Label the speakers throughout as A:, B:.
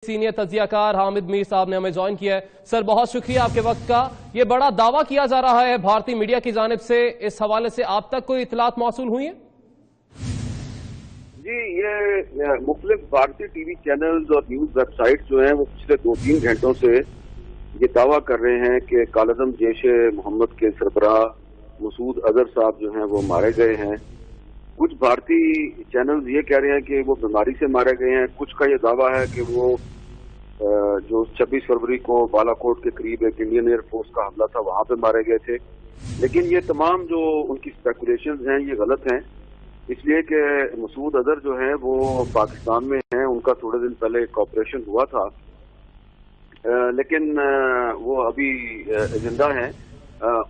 A: Senior तज्जियाकार Hamid Mir साहब ने हमें ज्वाइन किया है। सर बहुत शुक्रिया आपके वक्त का। ये बड़ा दावा किया जा रहा है भारतीय मीडिया की जानिब से, इस हवाले से आप तक कोई इतलात मौसूल हुई है?
B: जी, ये मुख्तलिफ भारतीय टीवी चैनल्स और न्यूज वेबसाइट्स जो हैं वो पिछले 2-3 घंटों से ये दावा कर रहे हैं कि कालअज़म जैश ए मोहम्मद के सरबराह मसूद अजहर साहब जो हैं वो मारे गए हैं। कुछ भारतीय चैनल्स ये कह रहे हैं कि वो बीमारी से मारे गए हैं। कुछ का ये दावा है कि वो जो 26 फरवरी को बालाकोट के करीब एक इंडियन एयरफोर्स का हमला था वहां पे मारे गए थे। लेकिन ये तमाम जो उनकी स्पेकुलेशंस हैं ये गलत हैं, इसलिए कि मसूद अजहर जो है वो पाकिस्तान में हैं। उनका थोड़े दिन पहले एक ऑपरेशन हुआ था, लेकिन वो अभी जिंदा हैं।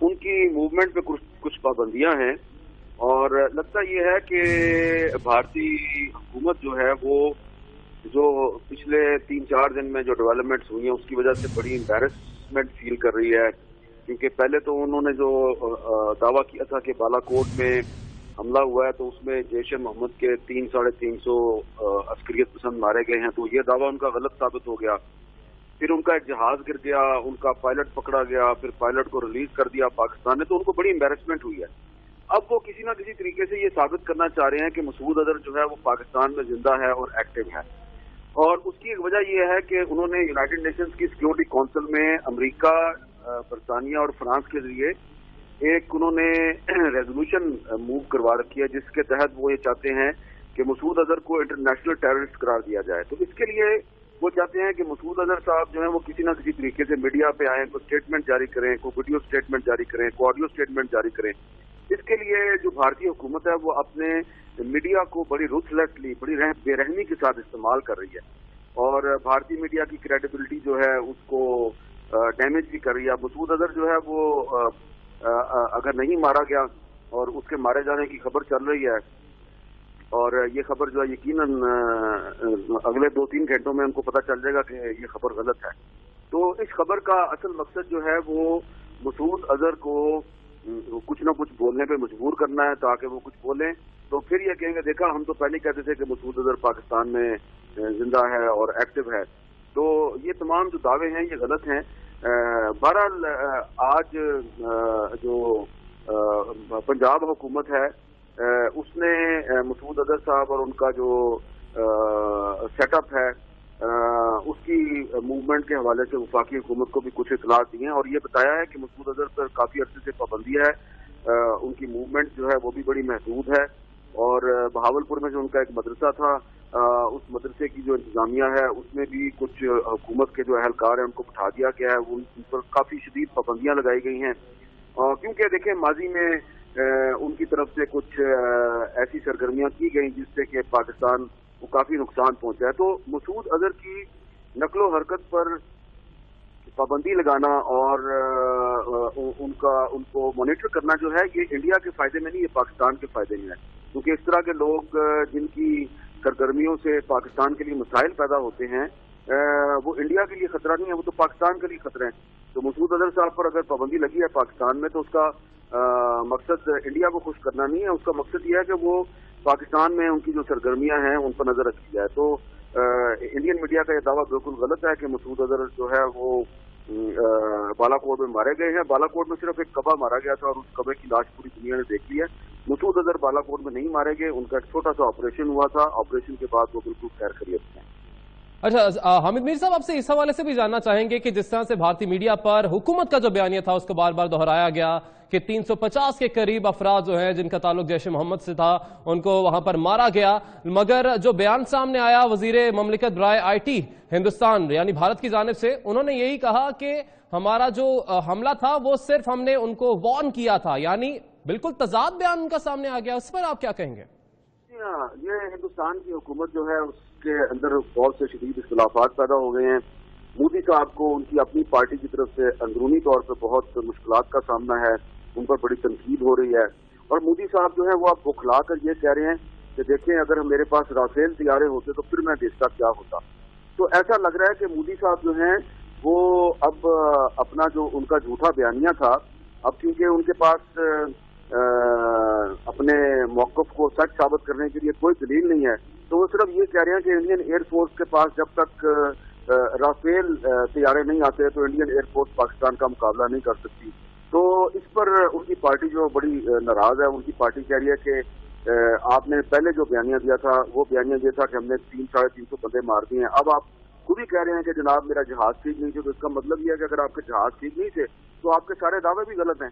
B: उनकी मूवमेंट पे कुछ पाबंदियां हैं और लगता ये है कि भारतीय हुकूमत जो है वो जो पिछले 3-4 दिन में जो डेवलपमेंट्स हुई हैं उसकी वजह से बड़ी एम्बैरेसमेंट फील कर रही है। क्योंकि पहले तो उन्होंने जो दावा किया था कि बालाकोट में हमला हुआ है तो उसमें जैश ए मोहम्मद के 300-350 अस्करियत पसंद मारे गए हैं, तो ये दावा उनका गलत साबित हो गया। फिर उनका एक जहाज गिर गया, उनका पायलट पकड़ा गया, फिर पायलट को रिलीज कर दिया पाकिस्तान ने, तो उनको बड़ी एम्बैरेसमेंट हुई है। अब वो किसी ना किसी तरीके से ये साबित करना चाह रहे हैं कि मसूद अजहर जो है वो पाकिस्तान में जिंदा है और एक्टिव है। और उसकी एक वजह ये है कि उन्होंने यूनाइटेड नेशंस की सिक्योरिटी काउंसिल में अमेरिका, बरतानिया और फ्रांस के जरिए एक उन्होंने रेजोल्यूशन मूव करवा रखी है जिसके तहत वो ये चाहते हैं कि मसूद अजहर को इंटरनेशनल टेररिस्ट करार दिया जाए। तो इसके लिए वो चाहते हैं कि मसूद अजहर साहब जो है वो किसी ना किसी तरीके से मीडिया पे आए, कोई स्टेटमेंट जारी करें, कोई वीडियो स्टेटमेंट जारी करें, कोई ऑडियो स्टेटमेंट जारी करें। इसके लिए जो भारतीय हुकूमत है वो अपने मीडिया को बड़ी रूथलेसली, बड़ी बेरहमी के साथ इस्तेमाल कर रही है और भारतीय मीडिया की क्रेडिबिलिटी जो है उसको डैमेज भी कर रही है। मसूद अजहर जो है वो अगर नहीं मारा गया और उसके मारे जाने की खबर चल रही है और ये खबर जो है यकीनन अगले 2-3 घंटों में उनको पता चल जाएगा कि ये खबर गलत है। तो इस खबर का असल मकसद जो है वो मसूद अजहर को कुछ ना कुछ बोलने पे मजबूर करना है ताकि वो कुछ बोलें, तो फिर ये कहेंगे देखा हम तो पहले कहते थे कि मसूद अजहर पाकिस्तान में जिंदा है और एक्टिव है। तो ये तमाम जो दावे हैं ये गलत हैं। बहरहाल आज जो पंजाब हुकूमत है उसने मसूद अजहर साहब और उनका जो सेटअप है उसकी मूवमेंट के हवाले से वफाकी हुकूमत को भी कुछ इतलात दी हैं और ये बताया है कि मसूद अजहर पर काफी अरसे से पाबंदी है। उनकी मूवमेंट जो है वो भी बड़ी महदूद है और बहावलपुर में जो उनका एक मदरसा था उस मदरसे की जो इंतजामिया है उसमें भी कुछ हुकूमत के जो अहलकार हैं उनको बिठा दिया गया है। उन पर काफी शदीद पाबंदियां लगाई गई हैं क्योंकि देखें माजी में उनकी तरफ से कुछ ऐसी सरगर्मियां की गई जिससे कि पाकिस्तान को काफी नुकसान पहुंचा है। तो मसूद अजहर की नकलो हरकत पर पाबंदी लगाना और उनको मॉनिटर करना जो है ये इंडिया के फायदे में नहीं, ये पाकिस्तान के फायदे में है। क्योंकि इस तरह के लोग जिनकी सरगर्मियों से पाकिस्तान के लिए मसाइल पैदा होते हैं वो इंडिया के लिए खतरा नहीं है, वो तो पाकिस्तान के लिए खतरा है। तो मसूद अजहर साहब पर अगर पाबंदी लगी है पाकिस्तान में तो उसका मकसद इंडिया को खुश करना नहीं है, उसका मकसद ये है कि वो पाकिस्तान में उनकी जो सरगर्मियां हैं उन पर नजर रखी जाए। तो इंडियन मीडिया का यह दावा बिल्कुल गलत है कि मसूद अजहर जो है वो बालाकोट में मारे गए हैं। बालाकोट में सिर्फ एक कबा मारा गया था और उस कबे की लाश पूरी दुनिया ने देख ली है। मसूद अजहर बालाकोट में नहीं मारे गए, उनका एक छोटा सा ऑपरेशन हुआ था, ऑपरेशन के बाद वो बिल्कुल खैर खैरियत में हैं।
A: अच्छा हामिद मीर साहब, आपसे इस हवाले से भी जानना चाहेंगे कि जिस तरह से भारतीय मीडिया पर हुकूमत का जो बयानिया था उसको बार बार दोहराया गया कि 350 के करीब अफराद जो हैं जिनका ताल्लुक जैश ए मोहम्मद से था उनको वहां पर मारा गया, मगर जो बयान सामने आया वजीर ममलिकत बराए IT हिंदुस्तान यानी भारत की जानिब से, उन्होंने यही कहा कि हमारा जो हमला था वो सिर्फ हमने उनको वार्न किया था, यानी बिल्कुल तजाद बयान उनका सामने आ गया। उस पर आप क्या कहेंगे?
B: ये हिंदुस्तान की हुकूमत जो है उसके अंदर बहुत से शदीद इख्तिलाफात पैदा हो गए हैं। मोदी साहब को उनकी अपनी पार्टी की तरफ से अंदरूनी तौर पर बहुत मुश्किलात का सामना है, उन पर बड़ी तनकीद हो रही है और मोदी साहब जो है वो अब बुखला कर ये कह रहे हैं कि देखें अगर मेरे पास राफेल तैयारे होते तो फिर मैं देखता क्या होता। तो ऐसा लग रहा है कि मोदी साहब जो हैं वो अब अपना जो उनका झूठा बयानिया था, अब क्योंकि उनके पास अपने मौक़िफ़ को सच साबित करने के लिए कोई दलील नहीं है, तो वो सिर्फ ये कह रहे हैं कि इंडियन एयरफोर्स के पास जब तक राफेल तैयारे नहीं आते तो इंडियन एयरफोर्स पाकिस्तान का मुकाबला नहीं कर सकती। तो इस पर उनकी पार्टी जो बड़ी नाराज है, उनकी पार्टी कह रही है कि आपने पहले जो बयानिया दिया था वो बयानिया ये था कि हमने 300-350 बंदे मार दिए हैं, अब आप खुद ही कह रहे हैं कि जनाब मेरा जहाज ठीक नहीं थे। तो इसका मतलब ये है कि अगर आपके जहाज ठीक नहीं थे तो आपके सारे दावे भी गलत हैं।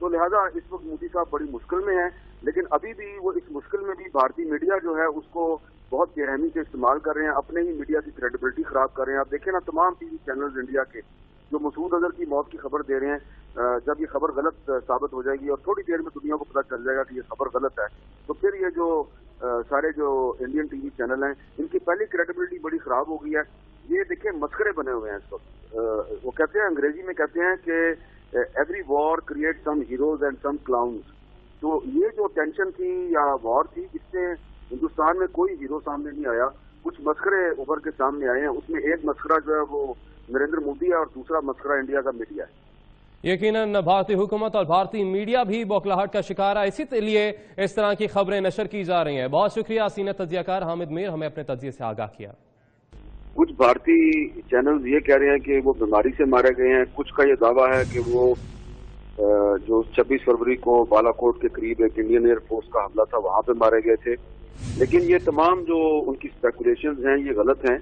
B: तो लिहाजा इस वक्त मोदी साहब बड़ी मुश्किल में हैं, लेकिन अभी भी वो इस मुश्किल में भी भारतीय मीडिया जो है उसको बहुत बेरहमी से इस्तेमाल कर रहे हैं, अपने ही मीडिया की क्रेडिबिलिटी खराब कर रहे हैं। आप देखें ना, तमाम टीवी चैनल्स इंडिया के जो मसूद अजहर की मौत की खबर दे रहे हैं, जब ये खबर गलत साबित हो जाएगी और थोड़ी देर में दुनिया को पता चल जाएगा कि ये खबर गलत है, तो फिर ये जो सारे जो इंडियन टीवी चैनल हैं इनकी पहली क्रेडिबिलिटी बड़ी खराब हो गई है। ये देखिए मस्खरे बने हुए हैं इस वक्त। वो कहते हैं, अंग्रेजी में कहते हैं कि every war create some heroes and some clowns. तो ये जो टेंशन थी या वॉर थी, इससे हिंदुस्तान में कोई हीरो सामने नहीं आया, कुछ मस्खरे उभर के सामने आए हैं। उसमें एक मस्खरा जो है वो नरेंद्र मोदी है और दूसरा मस्खरा इंडिया का मीडिया है।
A: यकीनन भारतीय हुकूमत और भारतीय मीडिया भी बौखलाहट का शिकार है, इसी लिए इस तरह की खबरें नशर की जा रही हैं। बहुत शुक्रिया सीनियर तज्जियाकार हामिद मीर, हमें अपने तज्जिए से आगाह किया।
B: कुछ भारतीय चैनल्स ये कह रहे हैं कि वो बीमारी से मारे गए हैं, कुछ का ये दावा है कि वो जो 26 फरवरी को बालाकोट के करीब एक इंडियन एयरफोर्स का हमला था वहां पे मारे गए थे। लेकिन ये तमाम जो उनकी स्पेकुलेशंस हैं ये गलत हैं,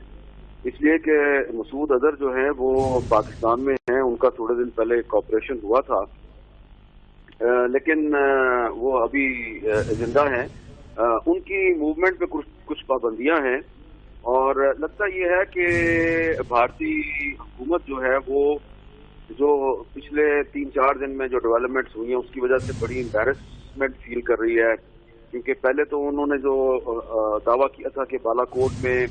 B: इसलिए कि मसूद अजहर जो है वो पाकिस्तान में हैं। उनका थोड़े दिन पहले एक ऑपरेशन हुआ था, लेकिन वो अभी जिंदा हैं। उनकी मूवमेंट पे कुछ पाबंदियां हैं और लगता ये है कि भारतीय हुकूमत जो है वो जो पिछले 3-4 दिन में जो डेवलपमेंट्स हुई हैं उसकी वजह से बड़ी एम्बैरेसमेंट फील कर रही है। क्योंकि पहले तो उन्होंने जो दावा किया था कि बालाकोट में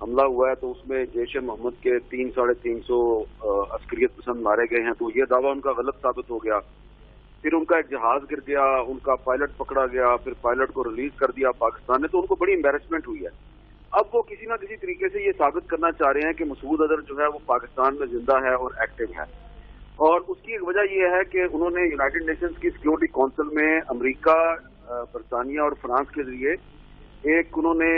B: हमला हुआ है तो उसमें जैश मोहम्मद के 300-350 अस्करियत पसंद मारे गए हैं, तो ये दावा उनका गलत साबित हो गया। फिर उनका एक जहाज गिर गया, उनका पायलट पकड़ा गया, फिर पायलट को रिलीज कर दिया पाकिस्तान ने, तो उनको बड़ी एम्बैरेसमेंट हुई है। अब वो किसी ना किसी तरीके से ये साबित करना चाह रहे हैं कि मसूद अजहर जो है वो पाकिस्तान में जिंदा है और एक्टिव है। और उसकी एक वजह यह है कि उन्होंने यूनाइटेड नेशंस की सिक्योरिटी काउंसिल में अमेरिका, बरतानिया और फ्रांस के जरिए एक उन्होंने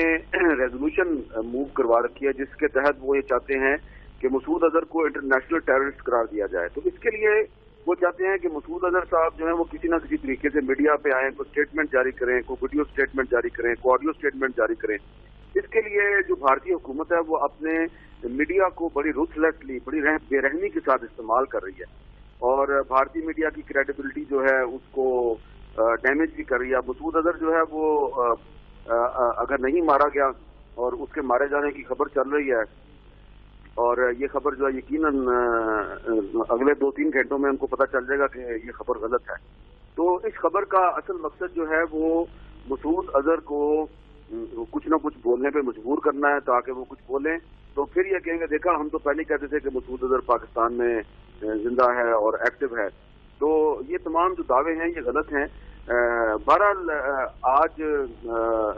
B: रेजोल्यूशन मूव करवा रखी है, जिसके तहत वो ये चाहते हैं कि मसूद अजहर को इंटरनेशनल टेररिस्ट करार दिया जाए। तो इसके लिए वो चाहते हैं कि मसूद अजहर साहब जो है वो किसी ना किसी तरीके से मीडिया पे आए, कोई स्टेटमेंट जारी करें, कोई वीडियो स्टेटमेंट जारी करें, कोई ऑडियो स्टेटमेंट जारी करें। इसके लिए जो भारतीय हुकूमत है वो अपने मीडिया को बड़ी रूथलेसली, बड़ी बेरहमी के साथ इस्तेमाल कर रही है और भारतीय मीडिया की क्रेडिबिलिटी जो है उसको डैमेज भी कर रही है। मसूद अजहर जो है वो अगर नहीं मारा गया और उसके मारे जाने की खबर चल रही है और ये खबर जो है यकीनन अगले 2-3 घंटों में उनको पता चल जाएगा कि ये खबर गलत है। तो इस खबर का असल मकसद जो है वो मसूद अजहर को कुछ ना कुछ बोलने पे मजबूर करना है ताकि वो कुछ बोलें, तो फिर ये कहेंगे देखा हम तो पहले कहते थे कि मसूद अजहर पाकिस्तान में जिंदा है और एक्टिव है। तो ये तमाम जो दावे हैं ये गलत हैं। बहरहाल आज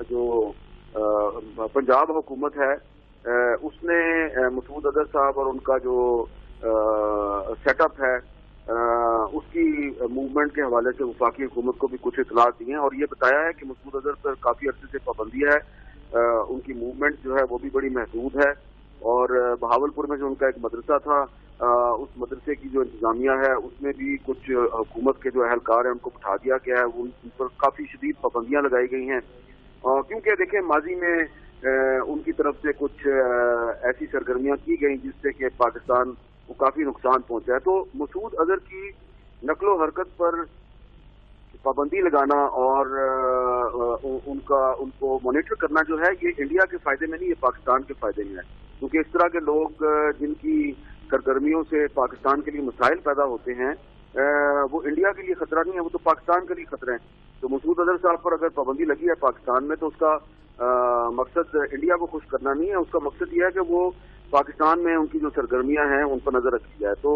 B: जो पंजाब हुकूमत है उसने मसूद अजहर साहब और उनका जो सेटअप है उसकी मूवमेंट के हवाले से वफाकी हुकूमत को भी कुछ इतला दी हैं और ये बताया है कि मसूद अजहर पर काफी अरसे से पाबंदी है। उनकी मूवमेंट जो है वो भी बड़ी महदूद है और बहावलपुर में जो उनका एक मदरसा था उस मदरसे की जो इंतजामिया है उसमें भी कुछ हुकूमत के जो अहलकार हैं उनको बिठा दिया गया है। उन पर काफी शदीद पाबंदियां लगाई गई हैं क्योंकि देखें माजी में उनकी तरफ से कुछ ऐसी सरगर्मियां की गई जिससे कि पाकिस्तान को काफी नुकसान पहुंचा है। तो मसूद अजहर की नकलो हरकत पर पाबंदी लगाना और उनको मॉनिटर करना जो है ये इंडिया के फायदे में नहीं, ये पाकिस्तान के फायदे में है। क्योंकि इस तरह के लोग जिनकी सरगर्मियों से पाकिस्तान के लिए मसाइल पैदा होते हैं वो इंडिया के लिए खतरा नहीं है, वो तो पाकिस्तान के लिए खतरा है। तो मसूद अजहर साहब पर अगर पाबंदी लगी है पाकिस्तान में तो उसका मकसद इंडिया को खुश करना नहीं है, उसका मकसद ये है कि वो पाकिस्तान में उनकी जो सरगर्मियां हैं उन पर नजर रखी जाए। तो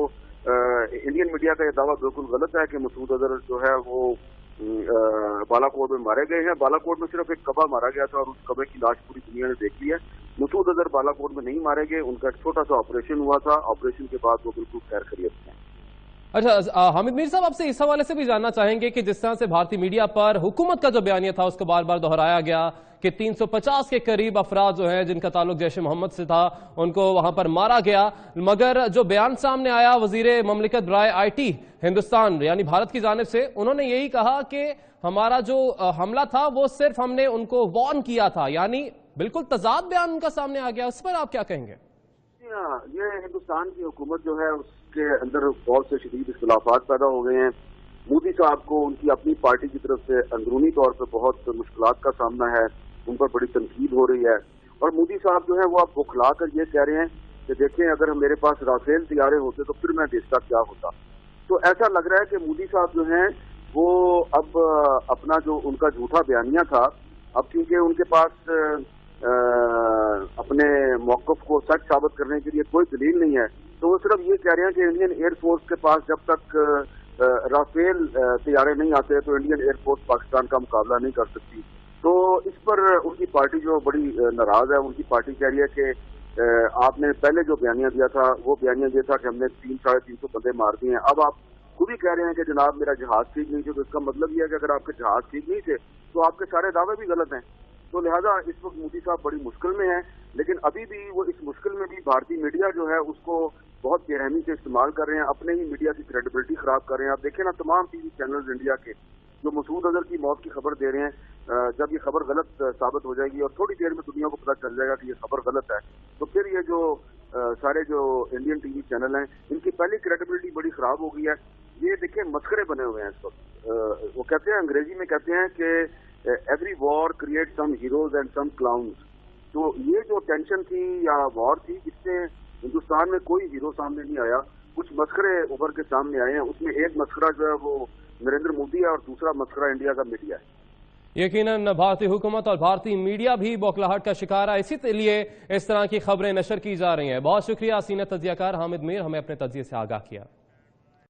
B: इंडियन मीडिया का यह दावा बिल्कुल गलत है कि मसूद अजहर जो है वो बालाकोट में मारे गए हैं। बालाकोट में सिर्फ एक कबा मारा गया था और उस कबे की लाश पूरी दुनिया ने देख ली है। मसूद अजहर बालाकोट में नहीं मारे गए, उनका एक छोटा सा ऑपरेशन हुआ था, ऑपरेशन के बाद वो बिल्कुल खैर खैरियत हैं।
A: अच्छा, हामिद मीर साहब आपसे इस हवाले से भी जानना चाहेंगे कि जिस तरह से भारतीय मीडिया पर हुकूमत का जो बयानिया था उसको बार बार दोहराया गया कि 350 के करीब अफराद जो हैं जिनका ताल्लुक जैश मोहम्मद से था उनको वहां पर मारा गया, मगर जो बयान सामने आया वजीर ममलिकत बराए IT हिंदुस्तान यानी भारत की जानिब से, उन्होंने यही कहा कि हमारा जो हमला था वो सिर्फ हमने उनको वार्न किया था, यानी बिल्कुल तजाद बयान उनका सामने आ गया। उस पर आप क्या कहेंगे?
B: ये हिंदुस्तान की हुकूमत जो है उसके अंदर बहुत से शदीद इख्तिलाफात पैदा हो गए हैं। मोदी साहब को उनकी अपनी पार्टी की तरफ से अंदरूनी तौर पर बहुत मुश्किलात का सामना है, उन पर बड़ी तनकीद हो रही है। और मोदी साहब जो है वो अब बुखला कर ये कह रहे हैं कि देखें अगर मेरे पास राफेल तैयारे होते तो फिर मैं देश का क्या होता। तो ऐसा लग रहा है कि मोदी साहब जो हैं वो अब अपना जो उनका झूठा बयानिया था, अब क्योंकि उनके पास अपने मौक़िफ़ को सच साबित करने के लिए कोई दलील नहीं है, तो वो सिर्फ ये कह रहे हैं कि इंडियन एयरफोर्स के पास जब तक राफेल तैयारे नहीं आते तो इंडियन एयरफोर्स पाकिस्तान का मुकाबला नहीं कर सकती। तो इस पर उनकी पार्टी जो बड़ी नाराज है, उनकी पार्टी कह रही है कि आपने पहले जो बयानिया दिया था वो बयानिया ये था कि हमने 300-350 बंदे मार दिए हैं, अब आप खुद ही कह रहे हैं कि जनाब मेरा जहाज ठीक नहीं थे। तो इसका मतलब ये है कि अगर आपके जहाज ठीक नहीं थे तो आपके सारे दावे भी गलत हैं। तो लिहाजा इस वक्त मोदी साहब बड़ी मुश्किल में हैं, लेकिन अभी भी वो इस मुश्किल में भी भारतीय मीडिया जो है उसको बहुत बेरहमी से इस्तेमाल कर रहे हैं, अपने ही मीडिया की क्रेडिबिलिटी खराब कर रहे हैं। आप देखें ना, तमाम टीवी चैनल्स इंडिया के जो मसूद अजहर की मौत की खबर दे रहे हैं, जब ये खबर गलत साबित हो जाएगी और थोड़ी देर में दुनिया को पता चल जाएगा कि ये खबर गलत है, तो फिर ये जो सारे जो इंडियन टीवी चैनल हैं इनकी पहली क्रेडिबिलिटी बड़ी खराब हो गई है। ये देखिए मस्खरे बने हुए हैं इस वक्त। वो कहते हैं, अंग्रेजी में कहते हैं कि every war create some heroes and some clowns. तो ये जो टेंशन थी या वॉर थी, इससे हिंदुस्तान में कोई हीरो सामने नहीं आया, कुछ मस्खरे उभर के सामने आए हैं। उसमें एक मस्खरा जो है वो नरेंद्र मोदी है और दूसरा मस्खरा इंडिया का मीडिया है।
A: यकीनन भारतीय हुकूमत और भारतीय मीडिया भी बौखलाहट का शिकार है, इसीलिए इस तरह की खबरें नशर की जा रही हैं। बहुत शुक्रिया सीनियर तज्जियाकार हामिद मीर, हमें अपने तज्जिये से आगाह किया।